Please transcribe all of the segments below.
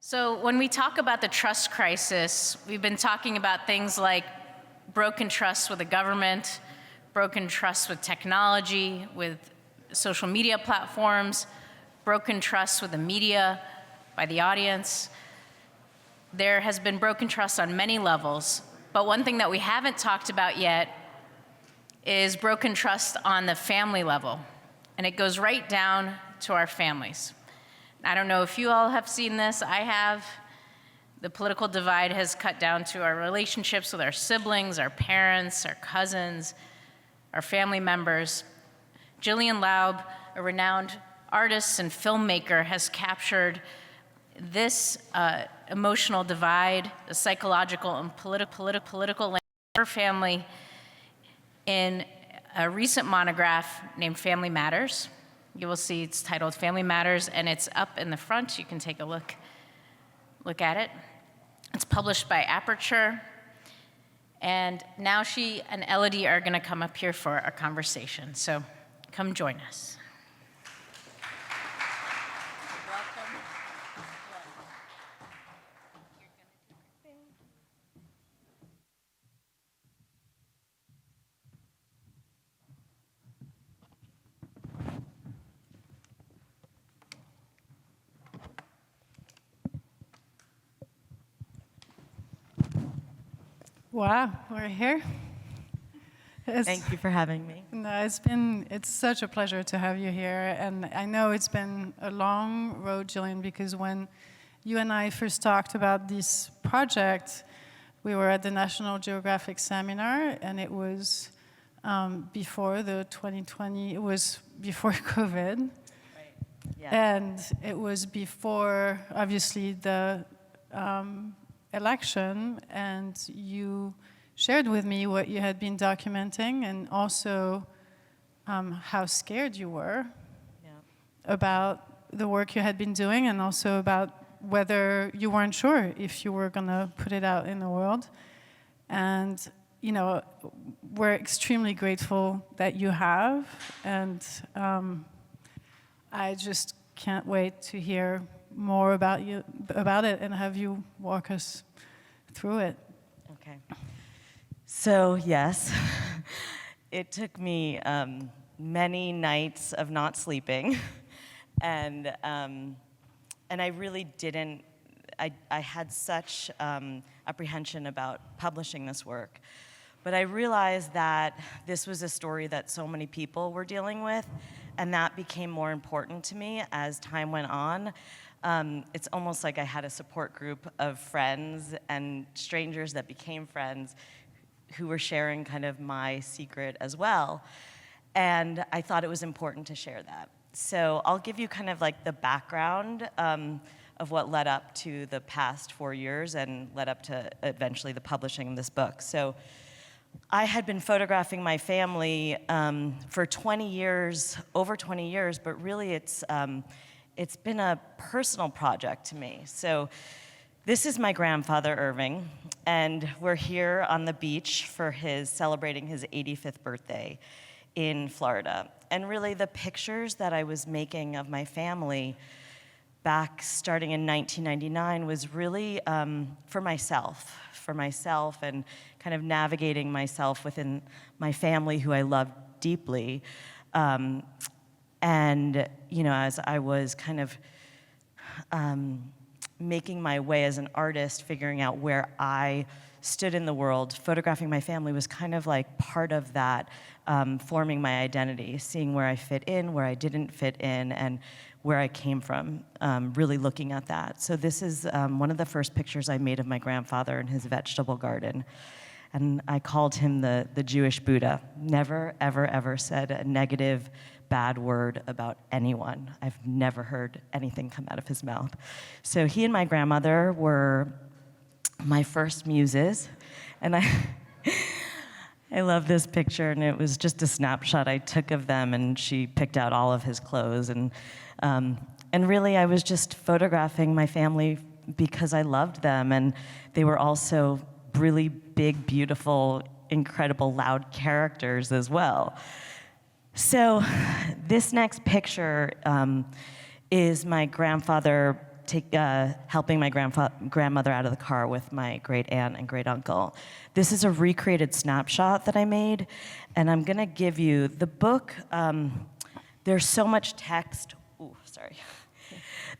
So when we talk about the trust crisis, we've been talking about things like broken trust with the government, broken trust with technology, with social media platforms, broken trust with the media, by the audience. There has been broken trust on many levels, but one thing that we haven't talked about yet is broken trust on the family level, and it goes right down to our families. I don't know if you all have seen this. I have. The political divide has cut down to our relationships with our siblings, our parents, our cousins, our family members. Gillian Laub, a renowned artist and filmmaker, has captured this emotional divide, the psychological and political language of her family in a recent monograph named Family Matters. You will see it's titled Family Matters, and it's up in the front. You can take a look at it. It's published by Aperture. And now she and Elodie are gonna come up here for a conversation. So come join us. Wow, we're here. Thank you for having me. No, it's such a pleasure to have you here. And I know it's been a long road, Gillian, because when you and I first talked about this project, we were at the National Geographic seminar, and it was before the 2020, it was before COVID. Right. Yeah. And it was before, obviously, the election, and you shared with me what you had been documenting, and also how scared you were about the work you had been doing, and also about whether you weren't sure if you were going to put it out in the world. And you know, we're extremely grateful that you have, and I just can't wait to hear more about it, and have you walk us through it. Okay. So yes, it took me many nights of not sleeping, and I really didn't. I had such apprehension about publishing this work, but I realized that this was a story that so many people were dealing with, and that became more important to me as time went on. It's almost like I had a support group of friends and strangers that became friends who were sharing kind of my secret as well. And I thought it was important to share that. So I'll give you kind of like the background of what led up to the past 4 years and led up to eventually the publishing of this book. So I had been photographing my family for 20 years, over 20 years, but really it's been a personal project to me. So this is my grandfather, Irving, and we're here on the beach for celebrating his 85th birthday in Florida. And really the pictures that I was making of my family back starting in 1999 was really for myself and kind of navigating myself within my family, who I love deeply. And you know, as I was kind of making my way as an artist, figuring out where I stood in the world, photographing my family was kind of like part of that, forming my identity, seeing where I fit in, where I didn't fit in, and where I came from, really looking at that. So this is one of the first pictures I made of my grandfather in his vegetable garden. And I called him the Jewish Buddha. Never, ever, ever said a negative, bad word about anyone. I've never heard anything come out of his mouth. So he and my grandmother were my first muses. And I love this picture, and it was just a snapshot I took of them, and she picked out all of his clothes. And really, I was just photographing my family because I loved them, and they were also really big, beautiful, incredible, loud characters as well. So this next picture is my grandfather helping my grandmother out of the car with my great aunt and great uncle. This is a recreated snapshot that I made, and I'm gonna give you the book. There's so much text. Ooh, sorry.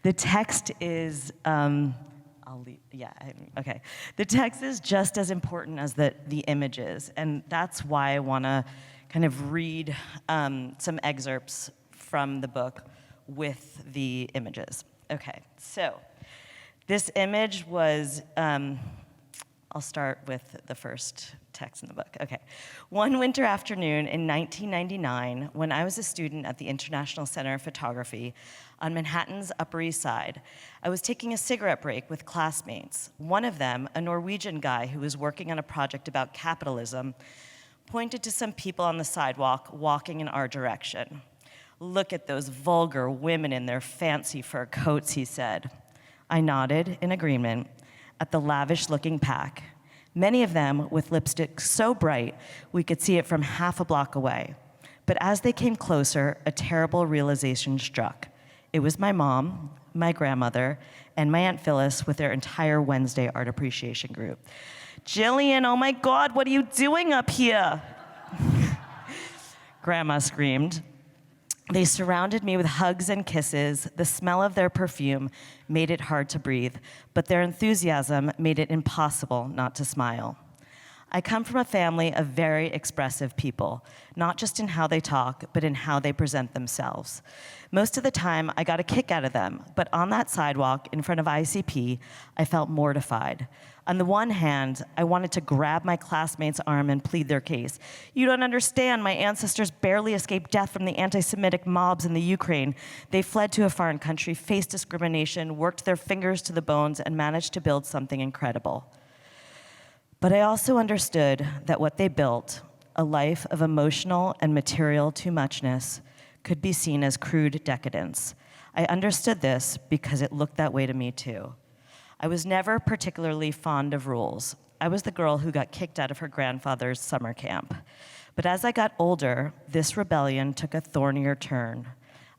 The text is, okay. The text is just as important as the images, and that's why I wanna kind of read some excerpts from the book with the images. Okay, so this image was, I'll start with the first text in the book. Okay. One winter afternoon in 1999, when I was a student at the International Center of Photography on Manhattan's Upper East Side, I was taking a cigarette break with classmates. One of them, a Norwegian guy who was working on a project about capitalism, pointed to some people on the sidewalk walking in our direction. "Look at those vulgar women in their fancy fur coats," he said. I nodded in agreement at the lavish-looking pack, many of them with lipstick so bright we could see it from half a block away. But as they came closer, a terrible realization struck. It was my mom, my grandmother, and my Aunt Phyllis with their entire Wednesday art appreciation group. "Gillian, oh my God, what are you doing up here?" Grandma screamed. They surrounded me with hugs and kisses. The smell of their perfume made it hard to breathe, but their enthusiasm made it impossible not to smile. I come from a family of very expressive people, not just in how they talk, but in how they present themselves. Most of the time, I got a kick out of them, but on that sidewalk in front of ICP, I felt mortified. On the one hand, I wanted to grab my classmate's arm and plead their case. "You don't understand, my ancestors barely escaped death from the anti-Semitic mobs in the Ukraine. They fled to a foreign country, faced discrimination, worked their fingers to the bones, and managed to build something incredible." But I also understood that what they built, a life of emotional and material too muchness, could be seen as crude decadence. I understood this because it looked that way to me too. I was never particularly fond of rules. I was the girl who got kicked out of her grandfather's summer camp. But as I got older, this rebellion took a thornier turn.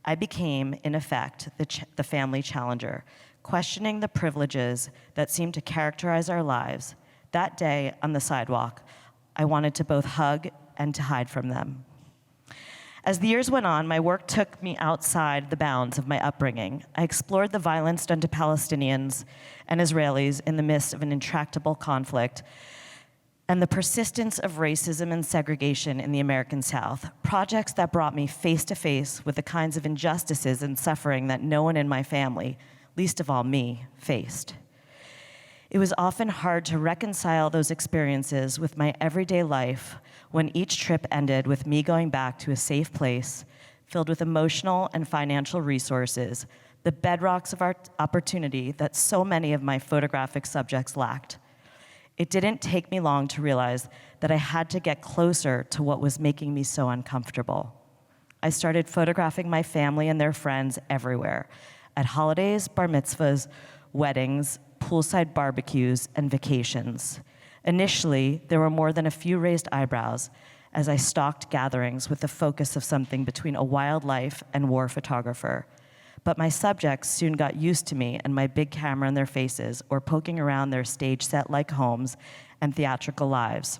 I became, in effect, the family challenger, questioning the privileges that seemed to characterize our lives. That day on the sidewalk, I wanted to both hug and to hide from them. As the years went on, my work took me outside the bounds of my upbringing. I explored the violence done to Palestinians and Israelis in the midst of an intractable conflict and the persistence of racism and segregation in the American South, projects that brought me face to face with the kinds of injustices and suffering that no one in my family, least of all me, faced. It was often hard to reconcile those experiences with my everyday life when each trip ended with me going back to a safe place filled with emotional and financial resources, the bedrocks of our opportunity that so many of my photographic subjects lacked. It didn't take me long to realize that I had to get closer to what was making me so uncomfortable. I started photographing my family and their friends everywhere, at holidays, bar mitzvahs, weddings, poolside barbecues, and vacations. Initially, there were more than a few raised eyebrows as I stalked gatherings with the focus of something between a wildlife and war photographer. But my subjects soon got used to me and my big camera in their faces, or poking around their stage set-like homes and theatrical lives.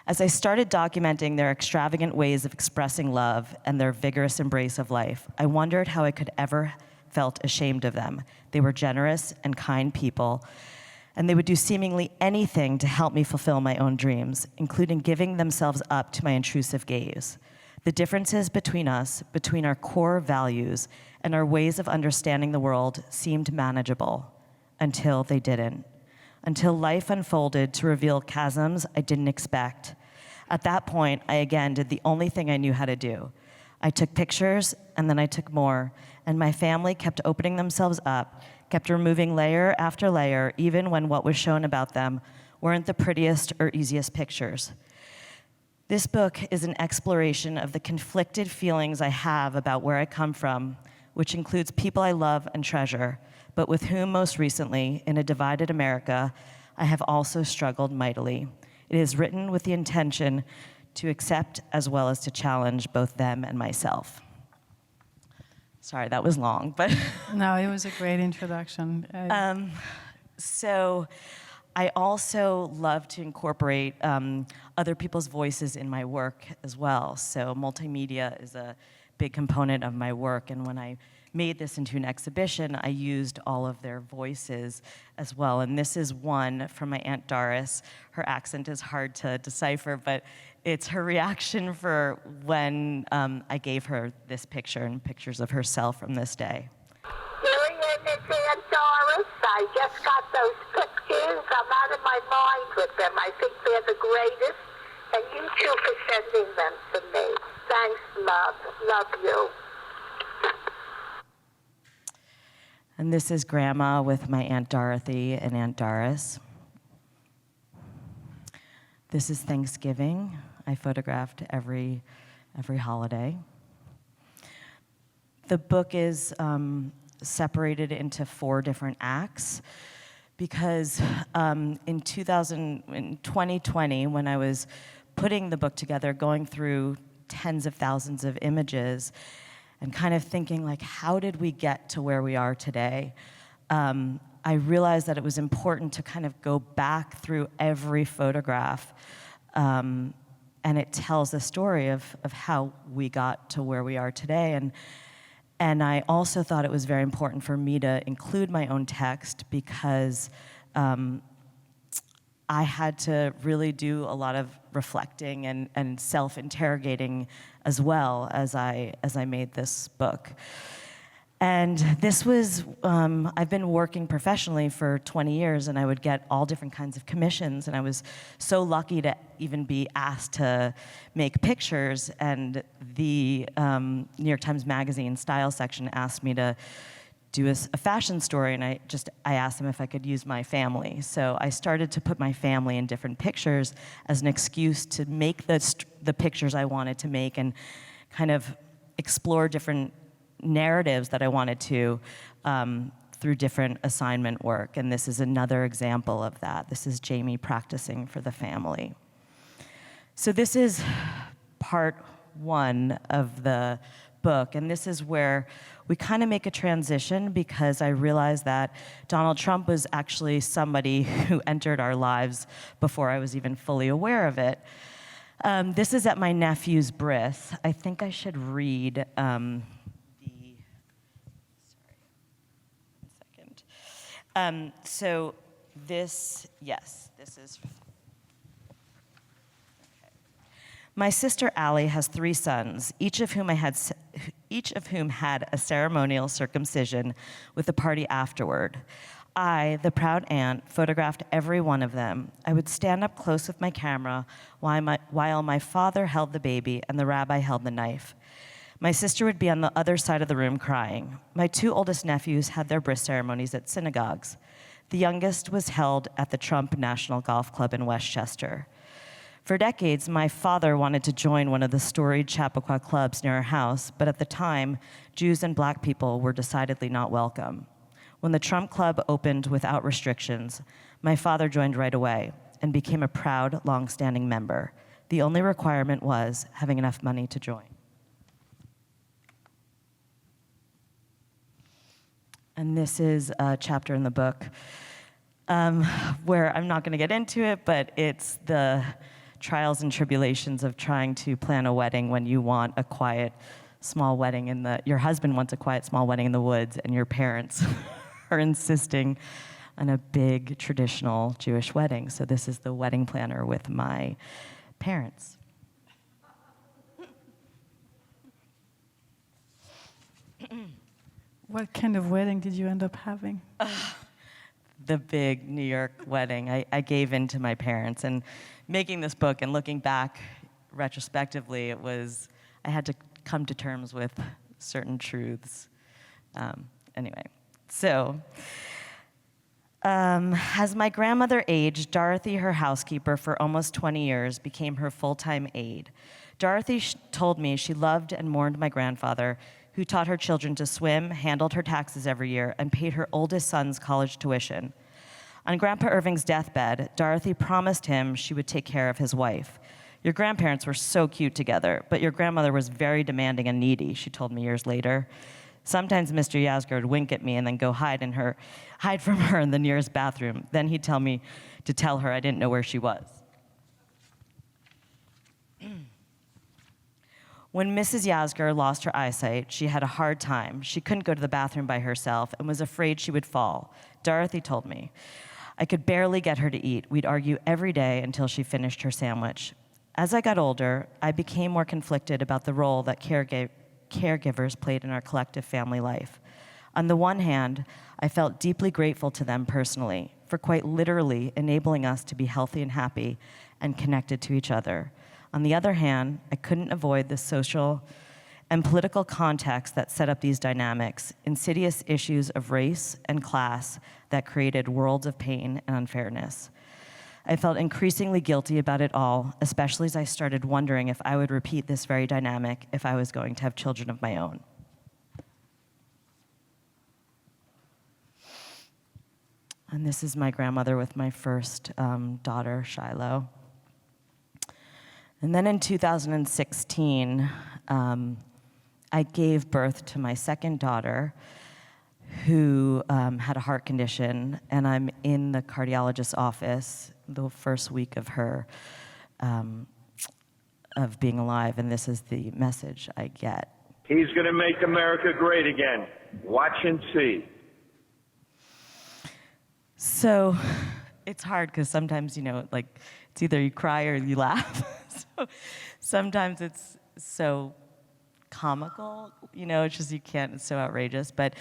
As I started documenting their extravagant ways of expressing love and their vigorous embrace of life, I wondered how I could ever felt ashamed of them. They were generous and kind people, and they would do seemingly anything to help me fulfill my own dreams, including giving themselves up to my intrusive gaze. The differences between us, between our core values and our ways of understanding the world, seemed manageable until they didn't. Until life unfolded to reveal chasms I didn't expect. At that point, I again did the only thing I knew how to do. I took pictures, and then I took more, and my family kept opening themselves up, kept removing layer after layer, even when what was shown about them weren't the prettiest or easiest pictures. This book is an exploration of the conflicted feelings I have about where I come from, which includes people I love and treasure, but with whom most recently, in a divided America, I have also struggled mightily. It is written with the intention to accept as well as to challenge both them and myself. Sorry, that was long, but No, it was a great introduction. so I also love to incorporate other people's voices in my work as well. So multimedia is a big component of my work, and when I made this into an exhibition, I used all of their voices as well. And this is one from my Aunt Doris. Her accent is hard to decipher, but it's her reaction for when I gave her this picture and pictures of herself from this day. Gillian, it's Aunt Doris. I just got those pictures. I'm out of my mind with them. I think they're the greatest. And you too for sending them to me. Thanks, love. Love you. And this is Grandma with my Aunt Dorothy and Aunt Doris. This is Thanksgiving. I photographed every holiday. The book is separated into 4 different acts because in 2020, when I was putting the book together, going through tens of thousands of images, and kind of thinking, like, how did we get to where we are today? I realized that it was important to kind of go back through every photograph, and it tells the story of how we got to where we are today. And I also thought it was very important for me to include my own text because I had to really do a lot of reflecting and self-interrogating as well as I made this book. And this was, I've been working professionally for 20 years, and I would get all different kinds of commissions, and I was so lucky to even be asked to make pictures, and the New York Times Magazine style section asked me to do a fashion story, and I asked them if I could use my family. So I started to put my family in different pictures as an excuse to make the pictures I wanted to make and kind of explore different narratives that I wanted to through different assignment work. And this is another example of that. This is Jamie practicing for the family. So this is part 1 of the book, and this is where we kind of make a transition because I realized that Donald Trump was actually somebody who entered our lives before I was even fully aware of it. This is at my nephew's bris. I think I should read so this is. My sister Allie has 3 sons, each of whom had a ceremonial circumcision with a party afterward. I, the proud aunt, photographed every one of them. I would stand up close with my camera while my father held the baby and the rabbi held the knife. My sister would be on the other side of the room crying. My 2 oldest nephews had their bris ceremonies at synagogues. The youngest was held at the Trump National Golf Club in Westchester. For decades, my father wanted to join one of the storied Chappaqua clubs near our house, but at the time, Jews and Black people were decidedly not welcome. When the Trump Club opened without restrictions, my father joined right away and became a proud, long-standing member. The only requirement was having enough money to join. And this is a chapter in the book where I'm not going to get into it, but it's the trials and tribulations of trying to plan a wedding when you want a quiet, small wedding your husband wants a quiet, small wedding in the woods, and your parents are insisting on a big, traditional Jewish wedding. So this is the wedding planner with my parents. What kind of wedding did you end up having? The big New York wedding. I gave in to my parents, and making this book and looking back retrospectively, I had to come to terms with certain truths. Anyway, so as my grandmother aged, Dorothy, her housekeeper for almost 20 years, became her full-time aide. Dorothy told me she loved and mourned my grandfather, who taught her children to swim, handled her taxes every year, and paid her oldest son's college tuition. On Grandpa Irving's deathbed, Dorothy promised him she would take care of his wife. Your grandparents were so cute together, but your grandmother was very demanding and needy, she told me years later. Sometimes Mr. Yasgur would wink at me and then go hide from her in the nearest bathroom. Then he'd tell me to tell her I didn't know where she was. When Mrs. Yasgur lost her eyesight, she had a hard time. She couldn't go to the bathroom by herself and was afraid she would fall. Dorothy told me. I could barely get her to eat. We'd argue every day until she finished her sandwich. As I got older, I became more conflicted about the role that caregivers played in our collective family life. On the one hand, I felt deeply grateful to them personally for quite literally enabling us to be healthy and happy and connected to each other. On the other hand, I couldn't avoid the social and political context that set up these dynamics, insidious issues of race and class that created worlds of pain and unfairness. I felt increasingly guilty about it all, especially as I started wondering if I would repeat this very dynamic if I was going to have children of my own. And this is my grandmother with my first daughter, Shiloh. And then in 2016, I gave birth to my second daughter, who had a heart condition, and I'm in the cardiologist's office the first week of her, of being alive, and this is the message I get. He's going to make America great again. Watch and see. So it's hard because sometimes, like, it's either you cry or you laugh. So sometimes it's so comical, it's just it's so outrageous. But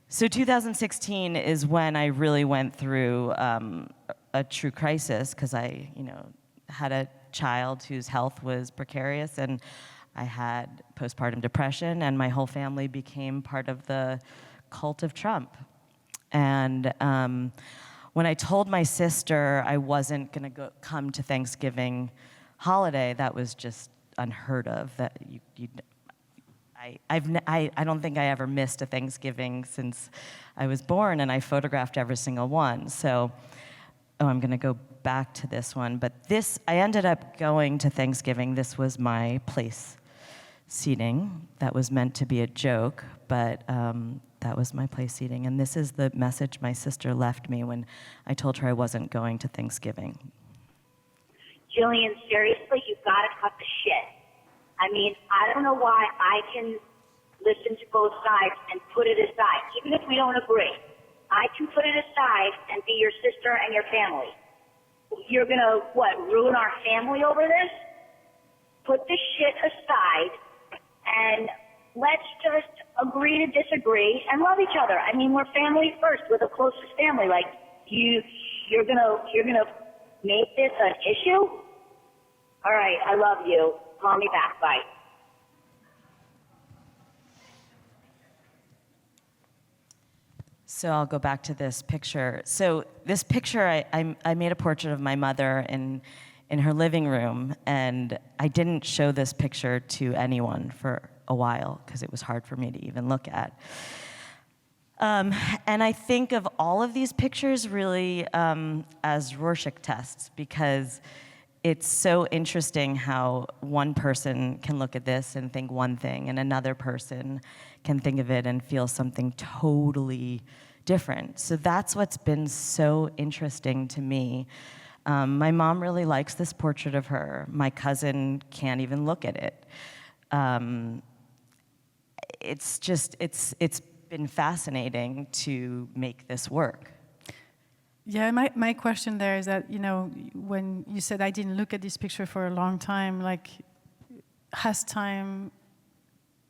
so 2016 is when I really went through a true crisis because I, had a child whose health was precarious, and I had postpartum depression, and my whole family became part of the cult of Trump. And when I told my sister I wasn't going to come to Thanksgiving holiday, that was just unheard of. That I don't think I ever missed a Thanksgiving since I was born, and I photographed every single one. So, I'm going to go back to this one. But I ended up going to Thanksgiving. This was my place seating. That was meant to be a joke, but that was my place seating. And this is the message my sister left me when I told her I wasn't going to Thanksgiving. Gillian, seriously, you've got to cut the shit. I mean, I don't know why I can listen to both sides and put it aside, even if we don't agree. I can put it aside and be your sister and your family. You're going to, ruin our family over this? Put the shit aside and let's just agree to disagree and love each other. I mean, we're family first. We're the closest family. Like, you're gonna make this an issue? All right, I love you. Call me back. Bye. So I'll go back to this picture. So this picture, I made a portrait of my mother in her living room, and I didn't show this picture to anyone for a while because it was hard for me to even look at. And I think of all of these pictures really as Rorschach tests, because it's so interesting how one person can look at this and think one thing, and another person can think of it and feel something totally different. So that's what's been so interesting to me. My mom really likes this portrait of her. My cousin can't even look at it. It's been fascinating to make this work. Yeah, my question there is that, when you said I didn't look at this picture for a long time, has time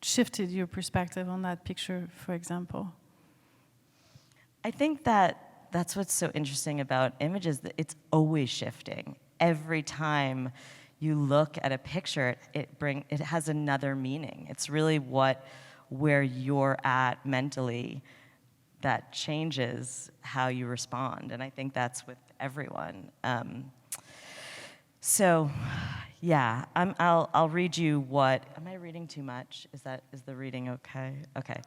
shifted your perspective on that picture, for example? I think that's what's so interesting about images, that it's always shifting. Every time you look at a picture, it has another meaning. It's really where you're at mentally that changes how you respond, and I think that's with everyone. So, yeah, I'll read you what. Am I reading too much? Is the reading okay? Okay.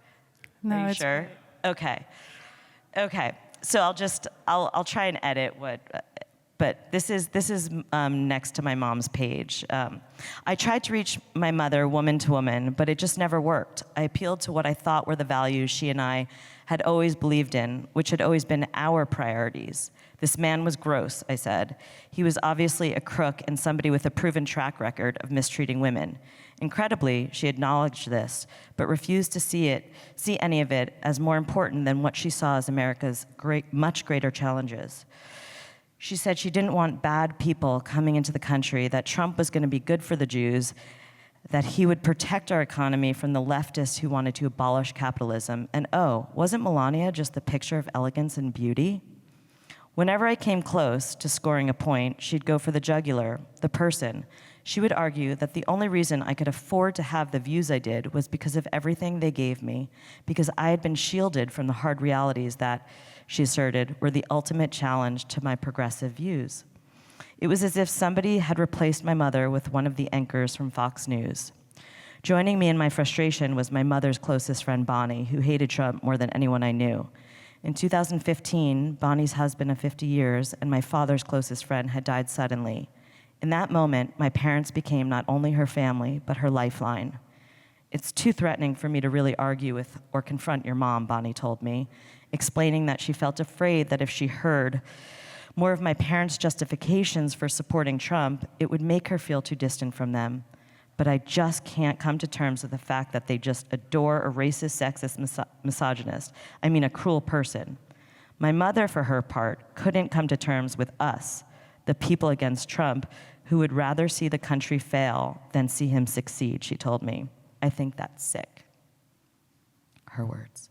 No, Are you it's sure? great. Okay. Okay. So I'll try and edit what. but this is next to my mom's page. I tried to reach my mother woman to woman, but it just never worked. I appealed to what I thought were the values she and I had always believed in, which had always been our priorities. This man was gross, I said. He was obviously a crook and somebody with a proven track record of mistreating women. Incredibly, she acknowledged this, but refused to see any of it as more important than what she saw as America's much greater challenges. She said she didn't want bad people coming into the country, that Trump was going to be good for the Jews, that he would protect our economy from the leftists who wanted to abolish capitalism. And oh, wasn't Melania just the picture of elegance and beauty? Whenever I came close to scoring a point, she'd go for the jugular, the person. She would argue that the only reason I could afford to have the views I did was because of everything they gave me, because I had been shielded from the hard realities that, she asserted, were the ultimate challenge to my progressive views. It was as if somebody had replaced my mother with one of the anchors from Fox News. Joining me in my frustration was my mother's closest friend, Bonnie, who hated Trump more than anyone I knew. In 2015, Bonnie's husband of 50 years and my father's closest friend had died suddenly. In that moment, my parents became not only her family, but her lifeline. It's too threatening for me to really argue with or confront your mom, Bonnie told me, explaining that she felt afraid that if she heard more of my parents' justifications for supporting Trump, it would make her feel too distant from them. But I just can't come to terms with the fact that they just adore a racist, sexist, misogynist. I mean, a cruel person. My mother, for her part, couldn't come to terms with us, the people against Trump, who would rather see the country fail than see him succeed, she told me. I think that's sick. Her words.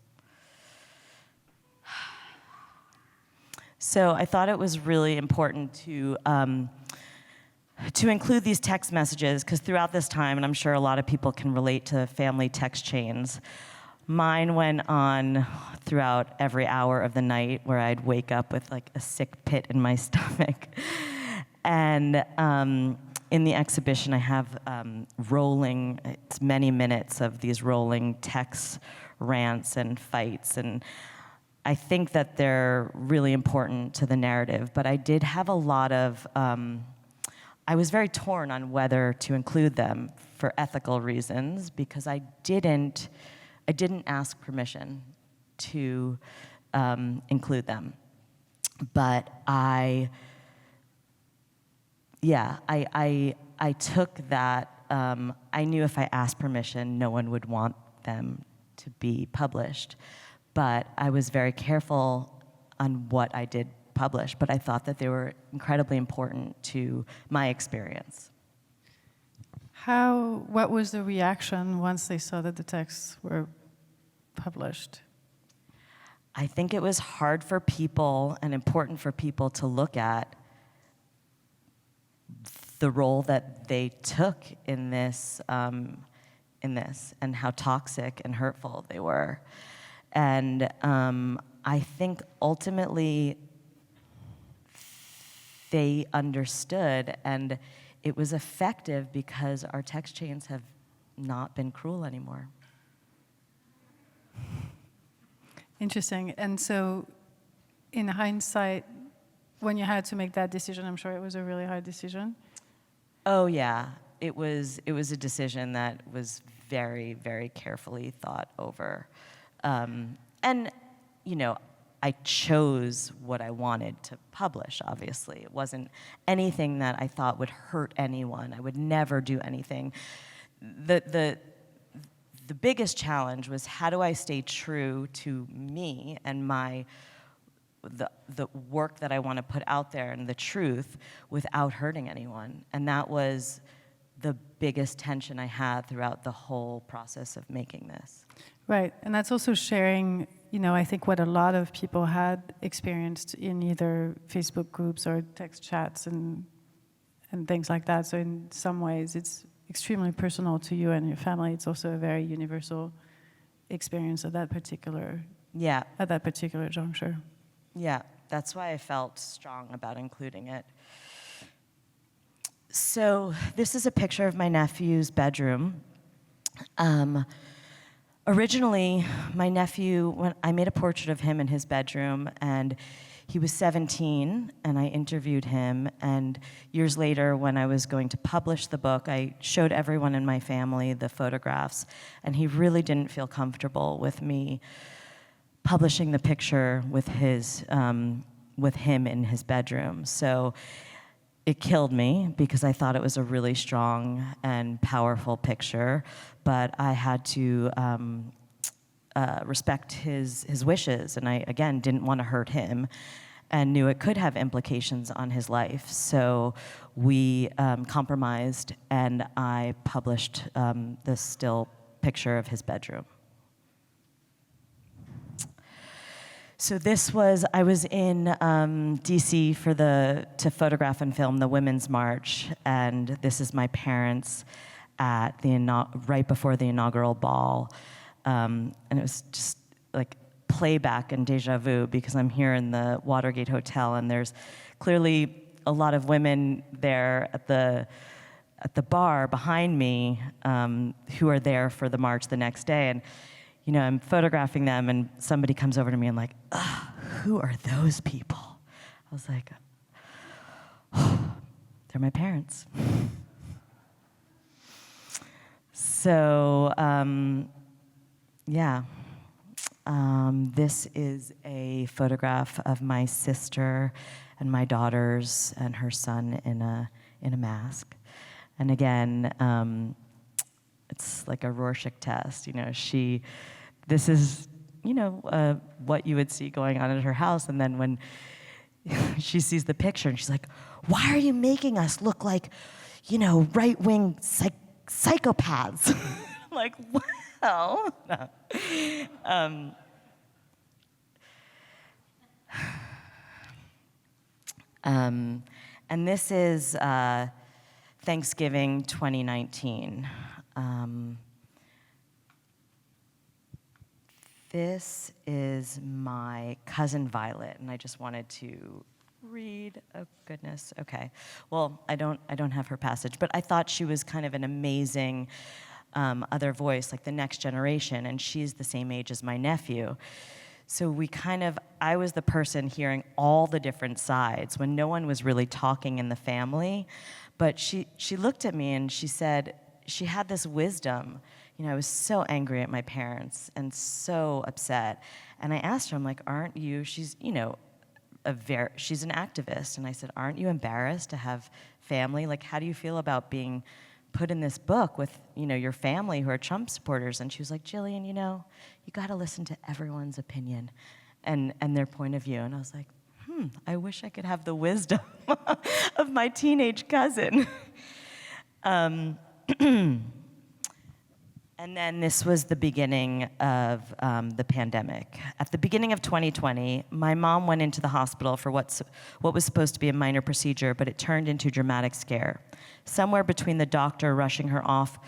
So I thought it was really important to include these text messages, because throughout this time, and I'm sure a lot of people can relate to family text chains, mine went on throughout every hour of the night where I'd wake up with like a sick pit in my stomach. And in the exhibition, I have it's many minutes of these rolling text rants and fights, and I think that they're really important to the narrative, but I did have a lot of, I was very torn on whether to include them for ethical reasons, because I didn't ask permission to include them. But I took that, I knew if I asked permission, no one would want them to be published. But I was very careful on what I did publish, but I thought that they were incredibly important to my experience. What was the reaction once they saw that the texts were published? I think it was hard for people and important for people to look at the role that they took in this and how toxic and hurtful they were. And I think ultimately they understood, and it was effective because our text chains have not been cruel anymore. Interesting. And so, in hindsight, when you had to make that decision, I'm sure it was a really hard decision. Oh yeah, it was a decision that was very, very carefully thought over. And, you know, I chose what I wanted to publish, obviously. It wasn't anything that I thought would hurt anyone. I would never do anything. The biggest challenge was, how do I stay true to me and the work that I want to put out there and the truth without hurting anyone? And that was the biggest tension I had throughout the whole process of making this. Right, and that's also sharing, you know, I think what a lot of people had experienced in either Facebook groups or text chats and things like that. So in some ways, it's extremely personal to you and your family. It's also a very universal experience at that particular juncture. Yeah, that's why I felt strong about including it. So this is a picture of my nephew's bedroom. Originally, my nephew, when I made a portrait of him in his bedroom, and he was 17, and I interviewed him. And years later, when I was going to publish the book, I showed everyone in my family the photographs, and he really didn't feel comfortable with me publishing the picture with him in his bedroom. So it killed me because I thought it was a really strong and powerful picture, but I had to respect his wishes, and I, again, didn't want to hurt him and knew it could have implications on his life. So we compromised, and I published this still picture of his bedroom. So this was, I was in DC to photograph and film the Women's March, and this is my parents at right before the inaugural ball. And it was just like playback and deja vu, because I'm here in the Watergate Hotel, and there's clearly a lot of women there at the bar behind me who are there for the march the next day. And you know, I'm photographing them, and somebody comes over to me and like, ugh, who are those people? I was like, oh, they're my parents. So, yeah. This is a photograph of my sister and my daughters and her son in a mask. And again, it's like a Rorschach test. You know, this is, you know, what you would see going on at her house. And then when she sees the picture, and she's like, why are you making us look like, you know, right-wing psychopaths? I'm like, well, no. And this is Thanksgiving 2019. This is my cousin Violet, and I just wanted to read. Oh goodness. Okay. Well, I don't have her passage, but I thought she was kind of an amazing other voice, like the next generation, and she's the same age as my nephew. So I was the person hearing all the different sides when no one was really talking in the family. But she looked at me and she said, she had this wisdom. You know, I was so angry at my parents and so upset. And I asked her, I'm like, aren't you, she's, you know, she's an activist. And I said, aren't you embarrassed to have family? Like, how do you feel about being put in this book with, you know, your family who are Trump supporters? And she was like, Gillian, you know, you got to listen to everyone's opinion and their point of view. And I was like, I wish I could have the wisdom of my teenage cousin. And then this was the beginning of the pandemic. At the beginning of 2020, my mom went into the hospital for what was supposed to be a minor procedure, but it turned into a dramatic scare. Somewhere between the doctor rushing her off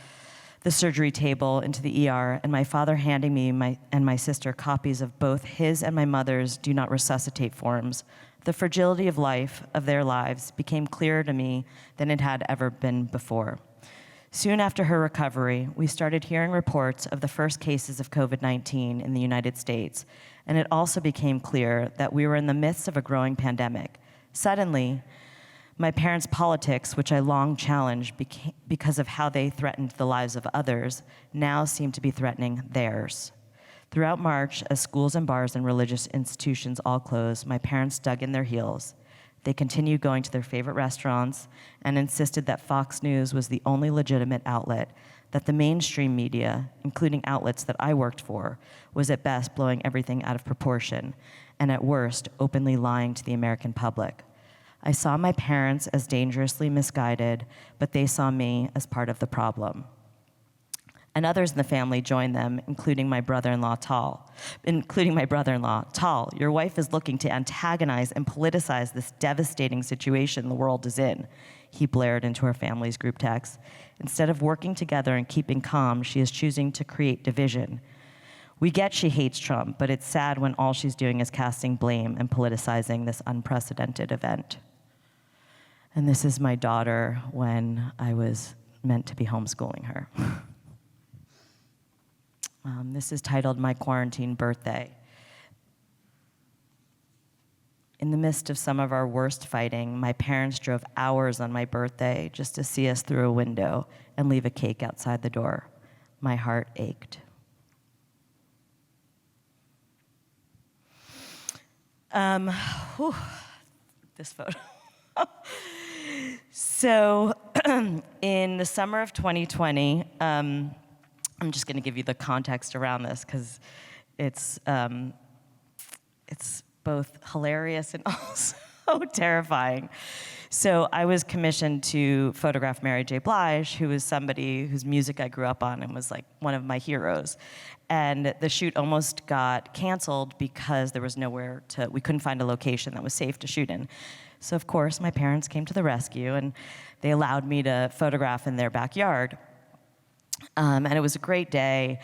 the surgery table into the ER and my father handing me and my sister copies of both his and my mother's do not resuscitate forms, the fragility of life, of their lives, became clearer to me than it had ever been before. Soon after her recovery, we started hearing reports of the first cases of COVID-19 in the United States, and it also became clear that we were in the midst of a growing pandemic. Suddenly, my parents' politics, which I long challenged because of how they threatened the lives of others, now seemed to be threatening theirs. Throughout March, as schools and bars and religious institutions all closed, my parents dug in their heels. They continued going to their favorite restaurants and insisted that Fox News was the only legitimate outlet, that the mainstream media, including outlets that I worked for, was at best blowing everything out of proportion, and at worst, openly lying to the American public. I saw my parents as dangerously misguided, but they saw me as part of the problem. And others in the family joined them, including my brother-in-law, Tal. Tal, your wife is looking to antagonize and politicize this devastating situation the world is in, he blared into her family's group text. Instead of working together and keeping calm, she is choosing to create division. We get she hates Trump, but it's sad when all she's doing is casting blame and politicizing this unprecedented event. And this is my daughter when I was meant to be homeschooling her. This is titled My Quarantine Birthday. In the midst of some of our worst fighting, my parents drove hours on my birthday just to see us through a window and leave a cake outside the door. My heart ached. This photo. So in the summer of 2020, I'm just going to give you the context around this because it's both hilarious and also terrifying. So I was commissioned to photograph Mary J. Blige, who was somebody whose music I grew up on and was like one of my heroes. And the shoot almost got canceled because there was nowhere we couldn't find a location that was safe to shoot in. So of course, my parents came to the rescue and they allowed me to photograph in their backyard. And it was a great day.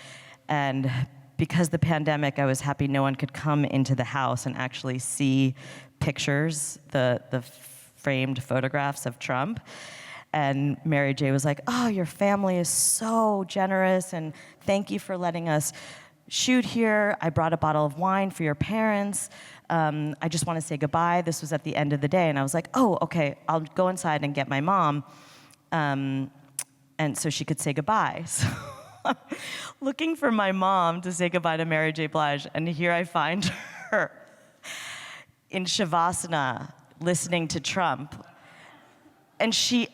And because the pandemic, I was happy no one could come into the house and actually see pictures, the framed photographs of Trump. And Mary J was like, oh, your family is so generous, and thank you for letting us shoot here. I brought a bottle of wine for your parents. I just want to say goodbye. This was at the end of the day. And I was like, oh, okay, I'll go inside and get my mom, and so she could say goodbye. So looking for my mom to say goodbye to Mary J. Blige, and here I find her in Shavasana listening to Trump. And she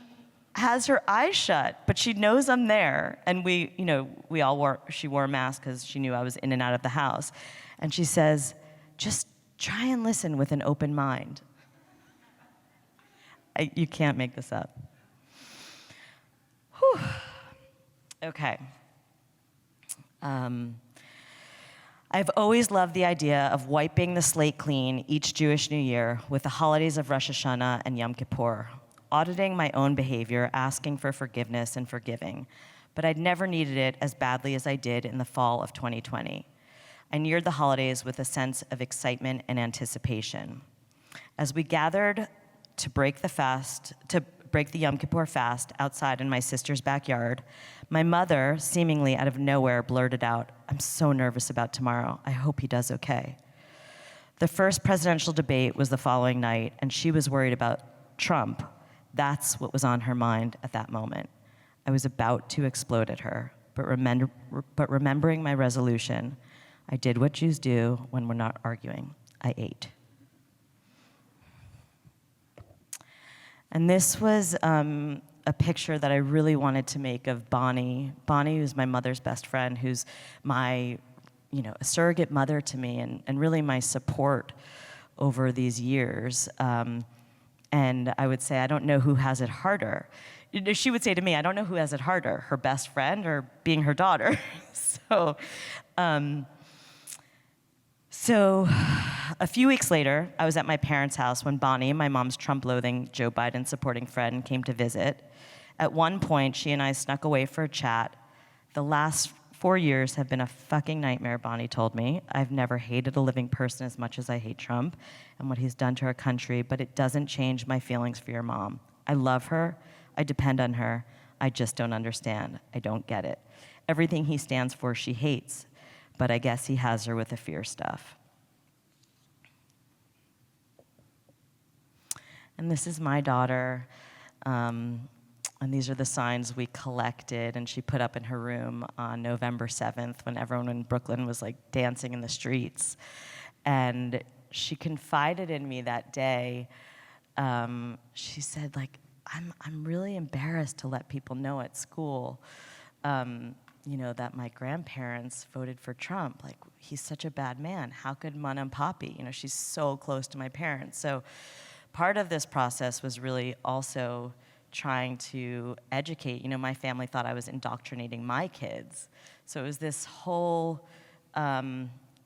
has her eyes shut, but she knows I'm there. And she wore a mask because she knew I was in and out of the house. And she says, just try and listen with an open mind. You can't make this up. Whew. Okay. I've always loved the idea of wiping the slate clean each Jewish New Year with the holidays of Rosh Hashanah and Yom Kippur, auditing my own behavior, asking for forgiveness and forgiving. But I'd never needed it as badly as I did in the fall of 2020. I neared the holidays with a sense of excitement and anticipation. As we gathered to break the Yom Kippur fast outside in my sister's backyard, my mother, seemingly out of nowhere, blurted out, I'm so nervous about tomorrow. I hope he does okay. The first presidential debate was the following night, and she was worried about Trump. That's what was on her mind at that moment. I was about to explode at her, but remembering my resolution, I did what Jews do when we're not arguing. I ate. And this was a picture that I really wanted to make of Bonnie. Bonnie, who's my mother's best friend, who's my, a surrogate mother to me and really my support over these years. And I would say, I don't know who has it harder. She would say to me, I don't know who has it harder, her best friend or being her daughter. So a few weeks later, I was at my parents' house when Bonnie, my mom's Trump-loathing, Joe Biden-supporting friend, came to visit. At one point, she and I snuck away for a chat. The last 4 years have been a fucking nightmare, Bonnie told me. I've never hated a living person as much as I hate Trump and what he's done to our country, but it doesn't change my feelings for your mom. I love her. I depend on her. I just don't understand. I don't get it. Everything he stands for, she hates. But I guess he has her with the fear stuff. And this is my daughter, and these are the signs we collected and she put up in her room on November 7th when everyone in Brooklyn was like dancing in the streets. And she confided in me that day. She said, like, I'm really embarrassed to let people know at school, that my grandparents voted for Trump. Like, he's such a bad man. How could Mana and Poppy? She's so close to my parents. So part of this process was really also trying to educate. My family thought I was indoctrinating my kids. So it was this whole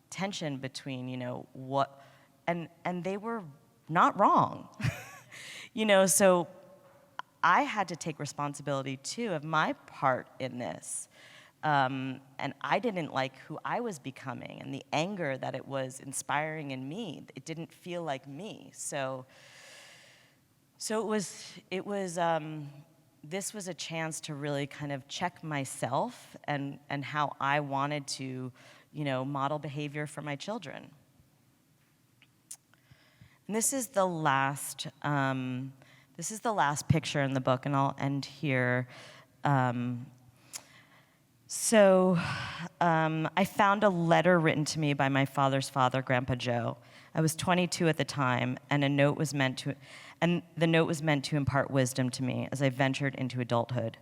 tension between, what, and they were not wrong. So I had to take responsibility too of my part in this. And I didn't like who I was becoming and the anger that it was inspiring in me. It didn't feel like me. So it was this was a chance to really kind of check myself and how I wanted to, model behavior for my children. And this is the last picture in the book, and I'll end here. I found a letter written to me by my father's father, Grandpa Joe. I was 22 at the time, and the note was meant to impart wisdom to me as I ventured into adulthood.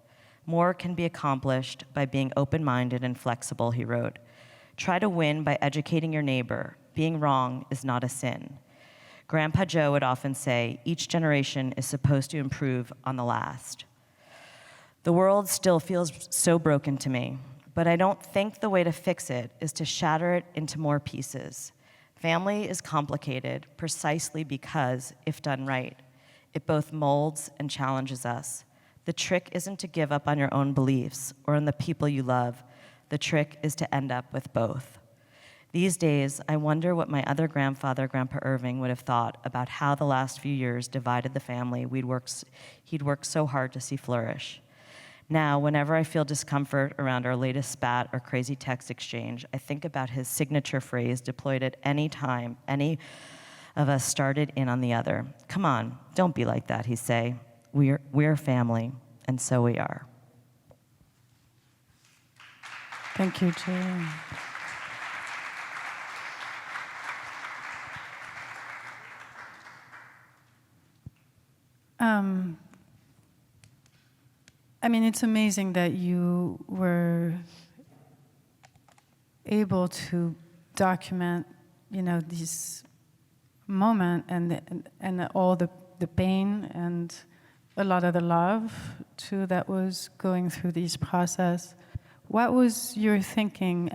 More can be accomplished by being open-minded and flexible, he wrote. Try to win by educating your neighbor. Being wrong is not a sin. Grandpa Joe would often say, each generation is supposed to improve on the last. The world still feels so broken to me, but I don't think the way to fix it is to shatter it into more pieces. Family is complicated precisely because, if done right, it both molds and challenges us. The trick isn't to give up on your own beliefs or on the people you love. The trick is to end up with both. These days, I wonder what my other grandfather, Grandpa Irving, would have thought about how the last few years divided the family he'd worked so hard to see flourish. Now, whenever I feel discomfort around our latest spat or crazy text exchange, I think about his signature phrase deployed at any time any of us started in on the other. Come on, don't be like that, he'd say. We're family, and so we are. Thank you, Gillian. It's amazing that you were able to document, this moment and all the pain and a lot of the love too that was going through this process. What was your thinking?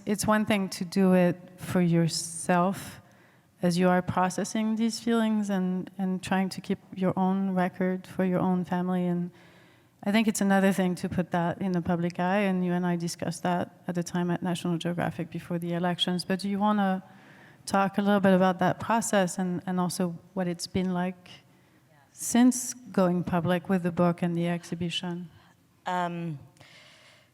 It's one thing to do it for yourself as you are processing these feelings and trying to keep your own record for your own family. And I think it's another thing to put that in the public eye, and you and I discussed that at the time at National Geographic before the elections. But do you want to talk a little bit about that process and also what it's been like since going public with the book and the exhibition?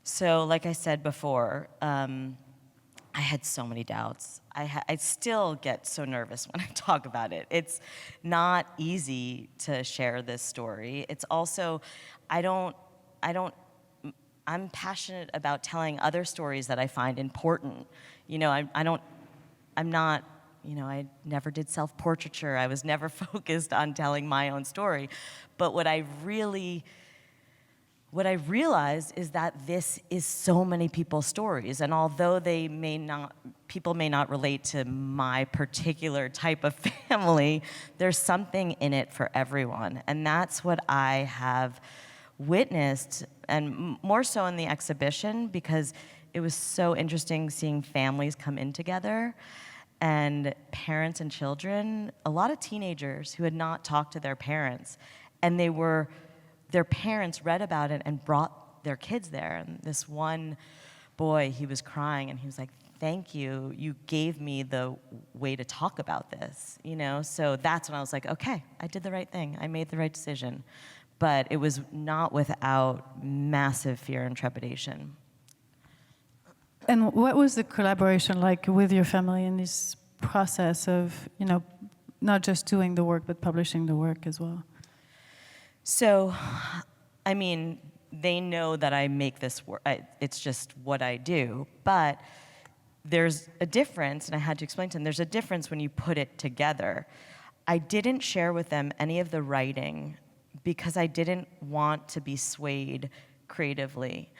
So, like I said before, I had so many doubts. I still get so nervous when I talk about it. It's not easy to share this story. It's also, I'm passionate about telling other stories that I find important. I never did self-portraiture. I was never focused on telling my own story. But what I realized is that this is so many people's stories, and although people may not relate to my particular type of family, there's something in it for everyone, and that's what I have witnessed, and more so in the exhibition, because it was so interesting seeing families come in together, and parents and children, a lot of teenagers who had not talked to their parents, and their parents read about it and brought their kids there. And this one boy, he was crying, and he was like, thank you, you gave me the way to talk about this, So that's when I was like, okay, I did the right thing. I made the right decision. But it was not without massive fear and trepidation. And what was the collaboration like with your family in this process of, not just doing the work, but publishing the work as well? So, they know that I make this work. It's just what I do. But there's a difference, and I had to explain to them, there's a difference when you put it together. I didn't share with them any of the writing because I didn't want to be swayed creatively.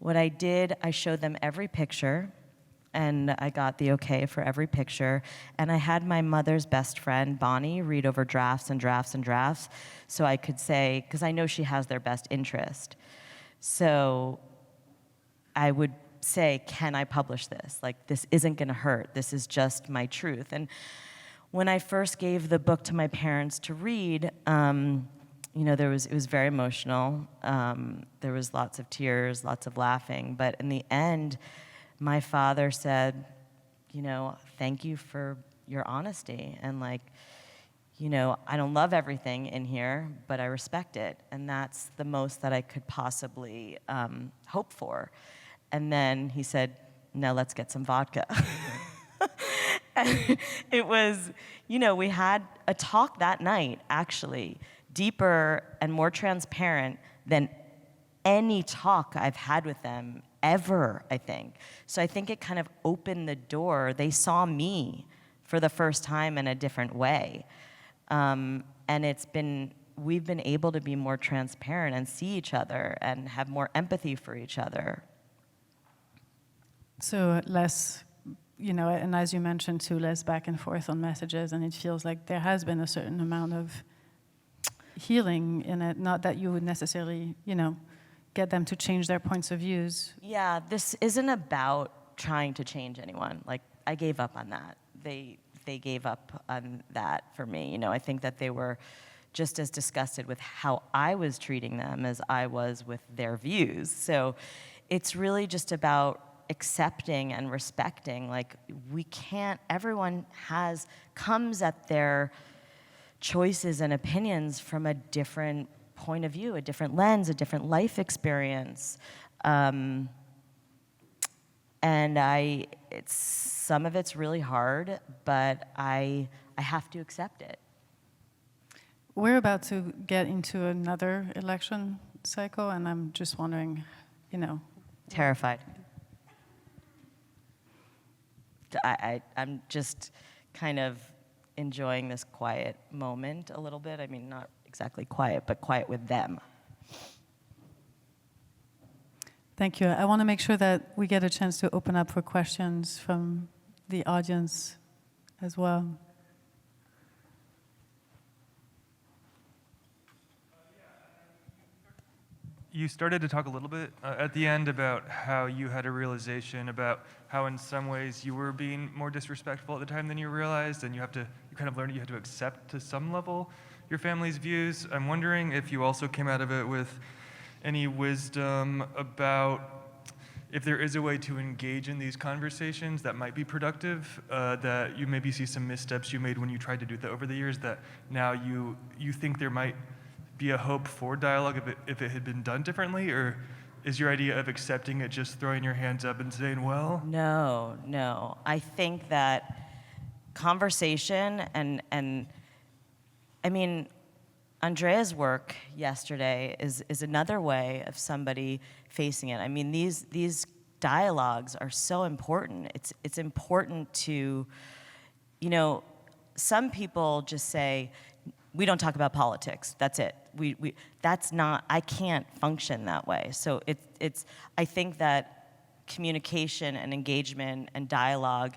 What I did, I showed them every picture, and I got the okay for every picture. And I had my mother's best friend, Bonnie, read over drafts and drafts and drafts, so I could say, because I know she has their best interest. So I would say, can I publish this? Like, this isn't gonna hurt. This is just my truth. And when I first gave the book to my parents to read, it was very emotional. There was lots of tears, lots of laughing. But in the end, my father said, thank you for your honesty. And you know, I don't love everything in here, but I respect it. And that's the most that I could possibly hope for. And then he said, now let's get some vodka. And it was, you know, we had a talk that night, actually, deeper and more transparent than any talk I've had with them ever, I think. So I think it kind of opened the door. They saw me for the first time in a different way. And we've been able to be more transparent and see each other and have more empathy for each other. So less, you know, and as you mentioned too, less back and forth on messages, and it feels like there has been a certain amount of healing in it, not that you would necessarily, you know, get them to change their points of views. Yeah, this isn't about trying to change anyone. Like, I gave up on that. They gave up on that for me. You know, I think that they were just as disgusted with how I was treating them as I was with their views. So it's really just about accepting and respecting. Like, we can't, everyone comes at their choices and opinions from a different point of view, a different lens, a different life experience. And some of it's really hard, but I have to accept it. We're about to get into another election cycle, and I'm just wondering, you know. Terrified. I'm just kind of enjoying this quiet moment a little bit. I mean, not exactly quiet, but quiet with them. Thank you. I want to make sure that we get a chance to open up for questions from the audience as well. You started to talk a little bit at the end about how you had a realization about how in some ways you were being more disrespectful at the time than you realized, and you kind of learned you had to accept to some level your family's views. I'm wondering if you also came out of it with any wisdom about if there is a way to engage in these conversations that might be productive, that you maybe see some missteps you made when you tried to do that over the years, that now you think there might be a hope for dialogue if it had been done differently? Or is your idea of accepting it just throwing your hands up and saying, well? No. I think that conversation and I mean, Andrea's work yesterday is another way of somebody facing it. I mean, these dialogues are so important. It's important to, you know, some people just say, we don't talk about politics. That's it. That's not. I can't function that way. So I think that communication and engagement and dialogue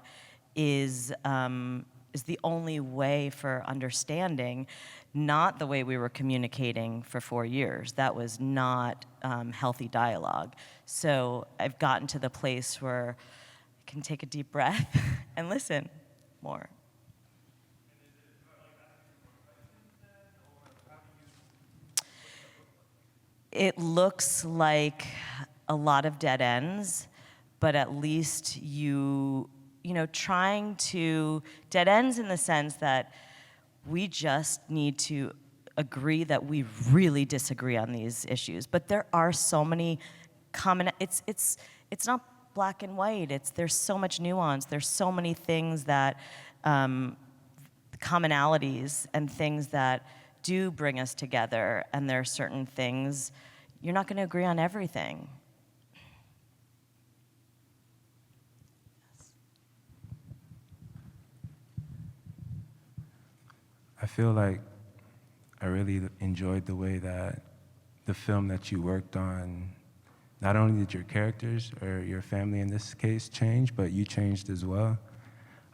is the only way for understanding, not the way we were communicating for 4 years. That was not healthy dialogue. So I've gotten to the place where I can take a deep breath and listen more. It looks like a lot of dead ends, but at least you know, trying to, dead ends in the sense that we just need to agree that we really disagree on these issues. But there are so many it's not black and white. There's so much nuance. There's so many things that, commonalities and things that do bring us together, and there are certain things you're not going to agree on everything. I feel like I really enjoyed the way that the film that you worked on, not only did your characters or your family in this case change, but you changed as well.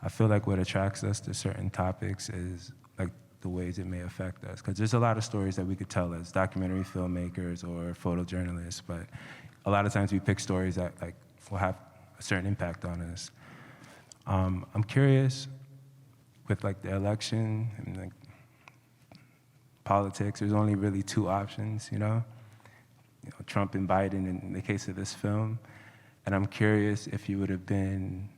I feel like what attracts us to certain topics is like the ways it may affect us. Because there's a lot of stories that we could tell as documentary filmmakers or photojournalists, but a lot of times we pick stories that like will have a certain impact on us. I'm curious, with like the election and like politics, there's only really two options, you know, Trump and Biden in the case of this film. And I'm curious if you would have been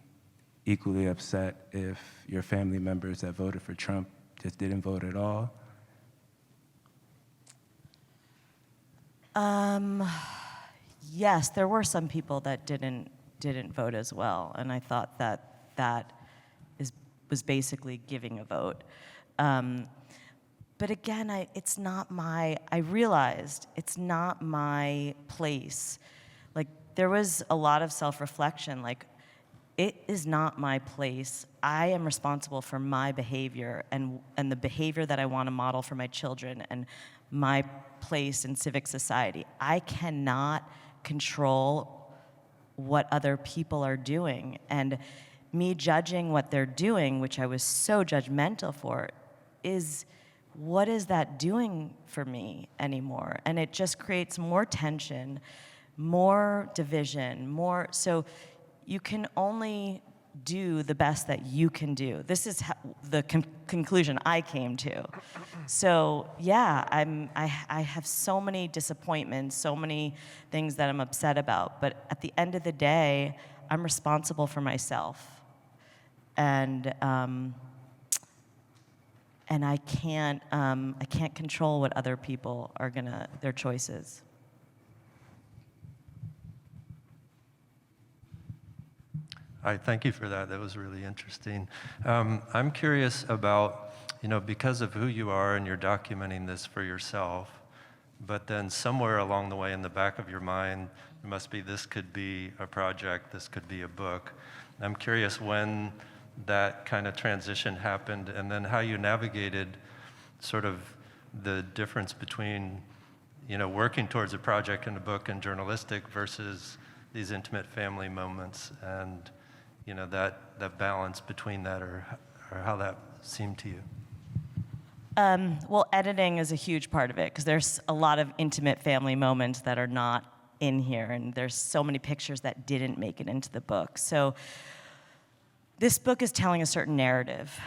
equally upset if your family members that voted for Trump just didn't vote at all? Yes, there were some people that didn't vote as well, and I thought that was basically giving a vote. But again, I realized it's not my place. Like, there was a lot of self-reflection, like, it is not my place. I am responsible for my behavior and the behavior that I want to model for my children and my place in civic society. I cannot control what other people are doing. And me judging what they're doing, which I was so judgmental for, what is that doing for me anymore? And it just creates more tension, more division, so you can only do the best that you can do. This is the conclusion I came to. So yeah, I have so many disappointments, so many things that I'm upset about, but at the end of the day, I'm responsible for myself. And I can't control what other people are their choices. Hi, thank you for that. That was really interesting. I'm curious about, because of who you are and you're documenting this for yourself, but then somewhere along the way in the back of your mind, there must be, this could be a project, this could be a book. I'm curious when that kind of transition happened, and then how you navigated sort of the difference between, working towards a project and a book and journalistic versus these intimate family moments, and that balance between that, or how that seemed to you. Well, editing is a huge part of it, because there's a lot of intimate family moments that are not in here, and there's so many pictures that didn't make it into the book. So this book is telling a certain narrative.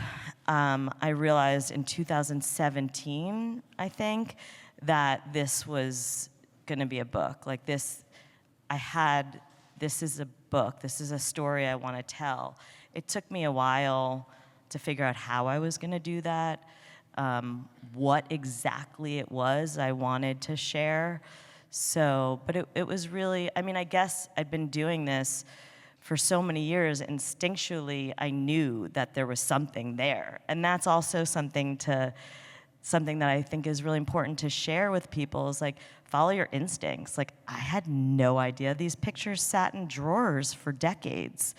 I realized in 2017, I think, that this was going to be a book. Like this is a book. This is a story I want to tell. It took me a while to figure out how I was going to do that, what exactly it was I wanted to share. But it was really, I guess I'd been doing this for so many years. Instinctually, I knew that there was something there. And that's also something that I think is really important to share with people, is like, follow your instincts. Like, I had no idea these pictures sat in drawers for decades.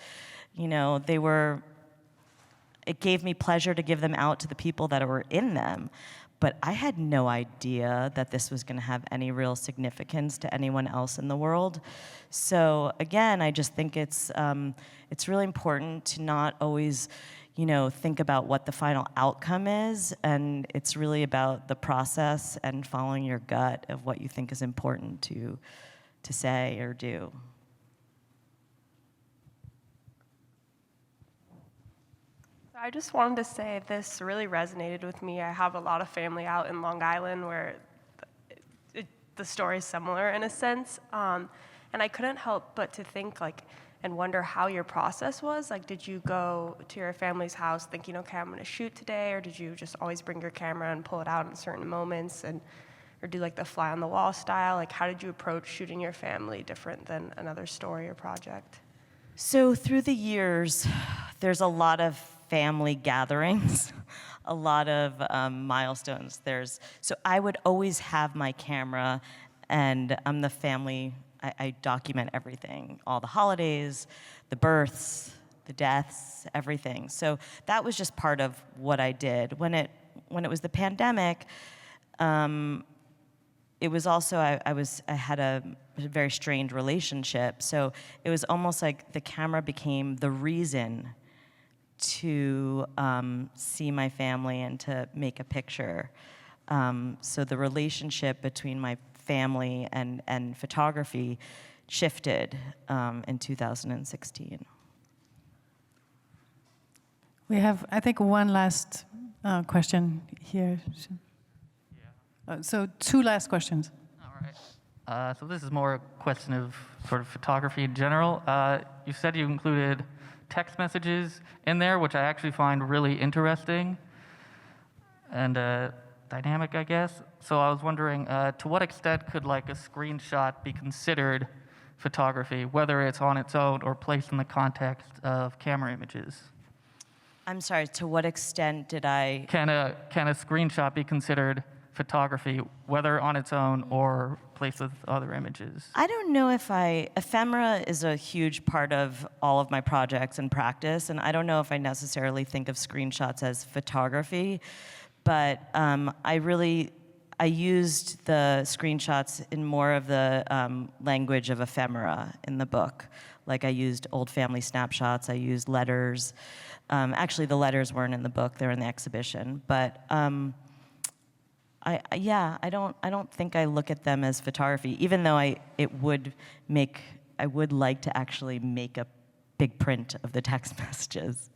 It gave me pleasure to give them out to the people that were in them, but I had no idea that this was going to have any real significance to anyone else in the world. So again, I just think it's really important to not always, think about what the final outcome is, and it's really about the process and following your gut of what you think is important to say or do. I just wanted to say this really resonated with me. I have a lot of family out in Long Island where the story is similar in a sense. And I couldn't help but to think and wonder how your process was. Like, did you go to your family's house thinking, okay, I'm gonna shoot today? Or did you just always bring your camera and pull it out in certain moments or do the fly on the wall style? Like, how did you approach shooting your family different than another story or project? So through the years, there's a lot of family gatherings, a lot of milestones. So I would always have my camera, and I'm the family. I document everything, all the holidays, the births, the deaths, everything. So that was just part of what I did. When it was the pandemic, it was also I had a very strained relationship. So it was almost like the camera became the reason to see my family and to make a picture. So the relationship between my family and photography shifted in 2016. We have, I think, one last question here. So 2 last questions. All right. So this is more a question of sort of photography in general. You said you included text messages in there, which I actually find really interesting. dynamic, I guess. So I was wondering, to what extent could like a screenshot be considered photography, whether it's on its own or placed in the context of camera images? I'm sorry, to what extent did I? Can a screenshot be considered photography, whether on its own or placed with other images? I don't know if ephemera is a huge part of all of my projects and practice, and I don't know if I necessarily think of screenshots as photography, but I used the screenshots in more of the language of ephemera in the book. Like I used old family snapshots, I used letters. Actually, the letters weren't in the book; they're in the exhibition. But I don't think I look at them as photography, even though I would like to actually make a big print of the text messages.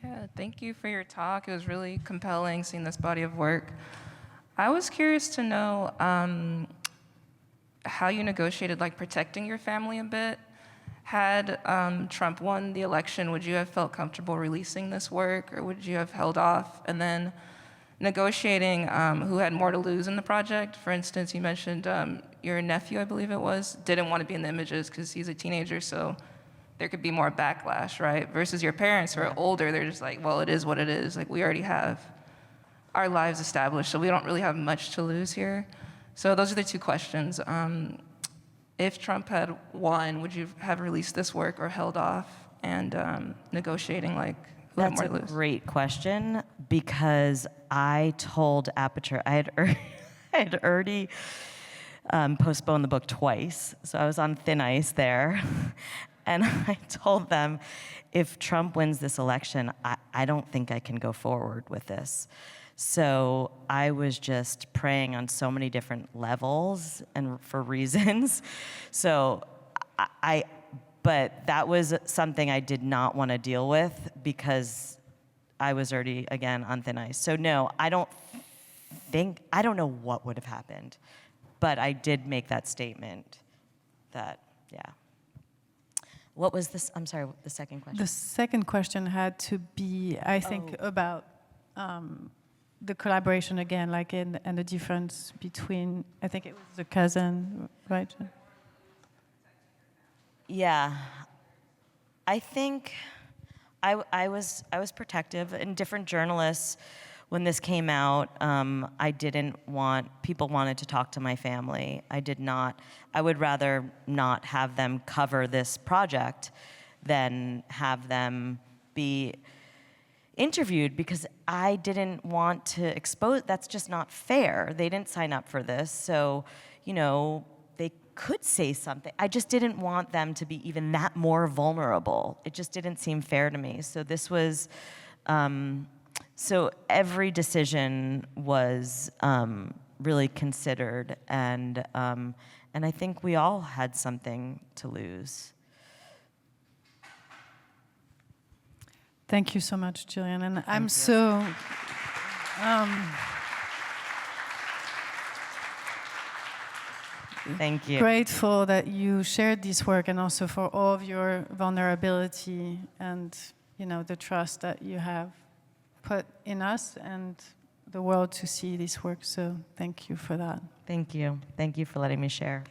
Yeah, thank you for your talk. It was really compelling seeing this body of work. I was curious to know how you negotiated like protecting your family a bit. Had Trump won the election, would you have felt comfortable releasing this work, or would you have held off? And then negotiating who had more to lose in the project. For instance, you mentioned your nephew, I believe it was, didn't want to be in the images because he's a teenager, so there could be more backlash, right? Versus your parents who are older, they're just like, well, it is what it is. Like, we already have our lives established, so we don't really have much to lose here. So those are the two questions. If Trump had won, would you have released this work or held off and negotiating like who had more to lose? That's a great question, because I told Aperture, I had already postponed the book twice, so I was on thin ice there. And I told them, if Trump wins this election, I don't think I can go forward with this. So I was just praying on so many different levels and for reasons. So but that was something I did not want to deal with because I was already, again, on thin ice. So no, I don't know what would have happened, but I did make that statement that, yeah. What was this? I'm sorry, the second question? The second question had to be, I think, about the collaboration again, like and the difference between, I think it was the cousin, right? Yeah, I think I was protective, and different journalists. When this came out, I didn't want, people wanted to talk to my family. I would rather not have them cover this project than have them be interviewed, because I didn't want to expose, that's just not fair. They didn't sign up for this, so, they could say something. I just didn't want them to be even that more vulnerable. It just didn't seem fair to me. So this was, so every decision was really considered, and I think we all had something to lose. Thank you so much, Gillian, and I'm so thank you. Grateful that you shared this work, and also for all of your vulnerability and the trust that you have put in us and the world to see this work. So thank you for that. Thank you. Thank you for letting me share.